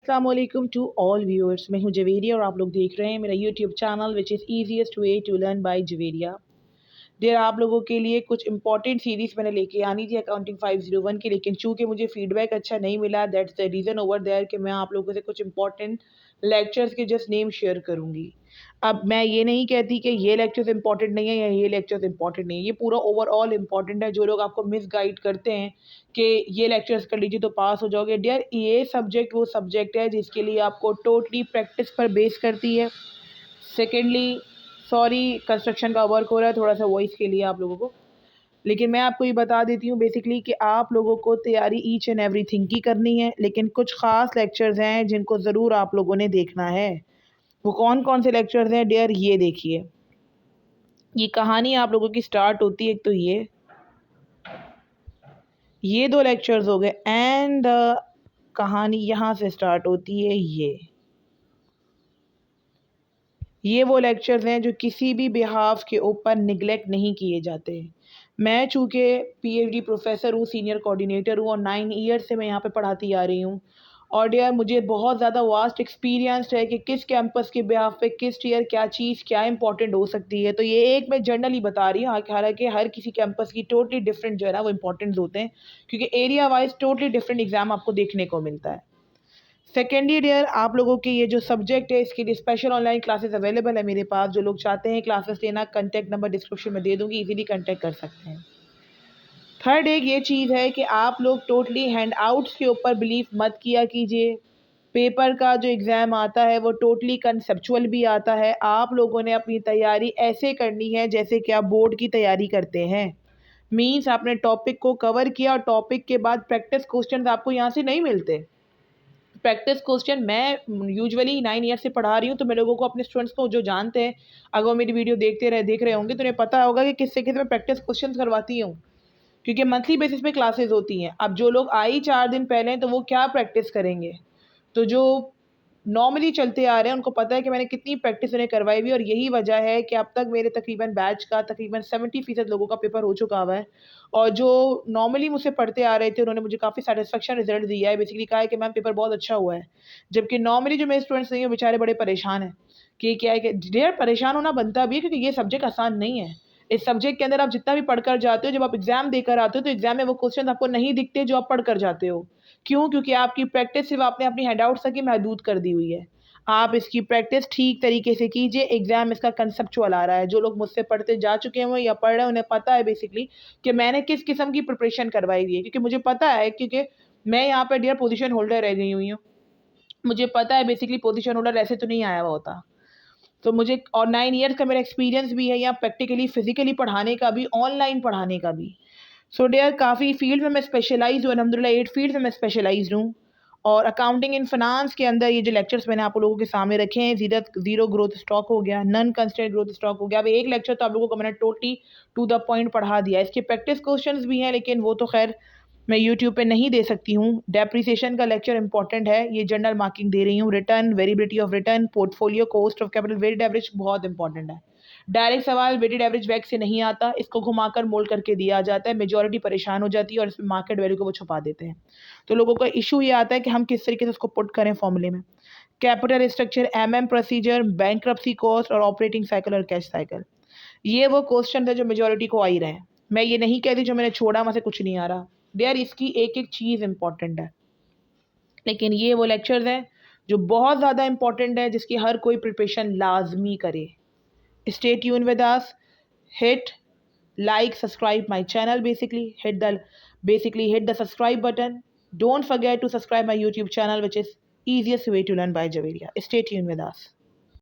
अस्सलामुअलैकुम to all viewers. मैं हूं जवेरिया और आप लोग देख रहे हैं मेरा YouTube channel which is easiest way to learn by Javeria. देर आप लोगों के लिए कुछ इंपॉर्टेंट सीरीज़ मैंने लेके आनी थी अकाउंटिंग 501 की, लेकिन चूंकि मुझे फीडबैक अच्छा नहीं मिला, that's the reason over there कि मैं आप लोगों से कुछ इंपॉर्टेंट लेक्चर्स के जस्ट नेम शेयर करूँगी। अब मैं ये नहीं कहती कि ये लेक्चर्स इंपॉर्टेंट नहीं है या ये लेक्चर्स इंपॉर्टेंट नहीं है, ये पूरा ओवरऑल इंपॉर्टेंट है। जो लोग आपको मिस गाइड करते हैं कि ये लेक्चर्स कर लीजिए तो पास हो जाओगे, डियर ये सब्जेक्ट वो सब्जेक्ट है जिसके लिए आपको टोटली प्रैक्टिस पर बेस करती है। सेकेंडली, सॉरी कंस्ट्रक्शन का वर्क हो रहा है थोड़ा सा वॉइस के लिए आप लोगों को, लेकिन मैं आपको ये बता देती हूँ बेसिकली कि आप लोगों को तैयारी ईच एंड एवरीथिंग की करनी है, लेकिन कुछ ख़ास लेक्चर्स हैं जिनको ज़रूर आप लोगों ने देखना है। वो कौन कौन से लेक्चर्स हैं डियर, ये देखिए। ये कहानी आप लोगों की स्टार्ट होती है, एक तो ये दो लेक्चर्स हो गए एंड कहानी यहाँ से स्टार्ट होती है। ये वो लेक्चर्स हैं जो किसी भी बिहाफ के ऊपर निगलेक्ट नहीं किए जाते। मैं चूँकि पीएचडी प्रोफेसर हूँ, सीनियर कोऑर्डिनेटर हूँ और 9 ईयर से मैं यहाँ पे पढ़ाती आ रही हूँ और डियर मुझे बहुत ज़्यादा वास्ट एक्सपीरियंस है कि किस कैंपस के बिहाफ पे किस ईयर क्या चीज़ क्या इंपॉर्टेंट हो सकती है। तो ये एक मैं जनरली बता रही हूँ, हालांकि हर किसी कैंपस की टोटली डिफरेंट जो है ना वो इंपॉर्टेंट होते हैं, क्योंकि area wise totally different exam आपको देखने को मिलता है। सेकेंडली डियर आप लोगों के ये जो सब्जेक्ट है इसके लिए स्पेशल ऑनलाइन क्लासेस अवेलेबल है मेरे पास। जो लोग चाहते हैं क्लासेस लेना, कॉन्टैक्ट नंबर डिस्क्रिप्शन में दे दूंगी, इजीली कॉन्टैक्ट कर सकते हैं। थर्ड एक ये चीज़ है कि आप लोग टोटली हैंड आउट्स के ऊपर बिलीव मत किया कीजिए। पेपर का जो एग्ज़ाम आता है वो टोटली कंसेप्चुअल भी आता है। आप लोगों ने अपनी तैयारी ऐसे करनी है जैसे कि आप बोर्ड की तैयारी करते हैं। मीन्स आपने टॉपिक को कवर किया और टॉपिक के बाद प्रैक्टिस क्वेश्चन आपको यहाँ से नहीं मिलते। प्रैक्टिस क्वेश्चन मैं यूजुअली 9 ईयर से पढ़ा रही हूँ, तो मैं लोगों को, अपने स्टूडेंट्स को जो जानते हैं, अगर वो मेरी वीडियो देख रहे होंगे तो उन्हें पता होगा कि किससे किस मैं प्रैक्टिस क्वेश्चन करवाती हूँ, क्योंकि मंथली बेसिस पे क्लासेस होती हैं। अब जो लोग आई 4 दिन पहले हैं तो वो क्या प्रैक्टिस करेंगे? तो जो नॉर्मली चलते आ रहे हैं उनको पता है कि मैंने कितनी प्रैक्टिस उन्हें करवाई हुई, और यही वजह है कि अब तक मेरे तकरीबन बैच का तकरीबन 70% लोगों का पेपर हो चुका हुआ है। और जो नॉर्मली मुझसे पढ़ते आ रहे थे उन्होंने मुझे काफ़ी सैटिस्फैक्शन रिजल्ट दिया है। बेसिकली कहा है कि मैम पेपर बहुत अच्छा हुआ है, जबकि नॉर्मली जो मेरे स्टूडेंट्स नहीं है बेचारे बड़े परेशान हैं कि क्या है कि डियर परेशान होना बनता भी है, क्योंकि ये सब्जेक्ट आसान नहीं है। इस सब्जेक्ट के अंदर आप जितना भी पढ़कर जाते हो, जब आप एग्जाम देकर आते हो तो एग्जाम में वो क्वेश्चन आपको नहीं दिखते जो आप पढ़ कर जाते हो। क्यों? क्योंकि आपकी प्रैक्टिस सिर्फ आपने अपनी हैंडआउट्स तक ही महदूद कर दी हुई है। आप इसकी प्रैक्टिस ठीक तरीके से कीजिए। एग्जाम इसका कंसेप्चुअल आ रहा है। जो लोग मुझसे पढ़ते जा चुके हैं या पढ़ रहे हैं उन्हें पता है बेसिकली कि मैंने किस किस्म की प्रिपरेशन करवाई हुई है, क्योंकि मुझे पता है, क्योंकि मैं यहाँ पर डियर पोजीशन होल्डर रह गई हुई हूँ। मुझे पता है बेसिकली पोजीशन होल्डर ऐसे तो नहीं आया हुआ होता। तो मुझे, और 9 ईयर्स का मेरा एक्सपीरियंस भी है यहाँ प्रैक्टिकली फिजिकली पढ़ाने का भी, ऑनलाइन पढ़ाने का भी। सो डियर काफ़ी फील्ड में मैं स्पेशलाइज हूँ, अलहमदिल्ला 8 फील्ड में मैं स्पेशलाइज्ड हूँ। और अकाउंटिंग इन फाइनेंस के अंदर ये जो लेक्चर्स मैंने आप लोगों के सामने रखे हैं, जीरो ग्रोथ स्टॉक हो गया, नॉन कंस्टेंट ग्रोथ स्टॉक हो गया। अब एक लेक्चर तो आप लोगों को मैंने टोटली टू द पॉइंट पढ़ा दिया। इसके प्रैक्टिस क्वेश्चंस भी हैं, लेकिन वो तो खैर मैं यूट्यूब पे नहीं दे सकती हूँ। डेप्रिसिएशन का लेक्चर इंपॉर्टेंट है, ये जनरल मार्किंग दे रही हूँ। Return, variability of return, portfolio, cost of capital, weighted average बहुत इंपॉर्टेंट है। डायरेक्ट सवाल वेटेड एवरेज वैक से नहीं आता, इसको घुमाकर मोल्ड करके दिया जाता है। मेजॉरिटी परेशान हो जाती है और इसमें मार्केट वैल्यू को वो छुपा देते हैं। तो लोगों का इशू ये आता है कि हम किस तरीके से उसको पुट करें फॉर्मूले में। Capital structure, MM procedure, bankruptcy cost और ऑपरेटिंग साइकिल और कैश साइकिल, ये वो क्वेश्चन है जो मेजॉरिटी को आ ही रहे हैं। मैं ये नहीं कहती जो मैंने छोड़ा वहाँ से कुछ नहीं आ रहा, यार इसकी एक एक चीज़ इंपॉर्टेंट है। लेकिन ये वो लेक्चर्स हैं जो बहुत ज़्यादा इंपॉर्टेंट है, जिसकी हर कोई प्रिपरेशन लाजमी करे। Stay tune with us, hit like, subscribe my channel, basically hit the subscribe button. Don't forget to subscribe my YouTube channel, which is easiest way to learn by Javeria. Stay tuned with us.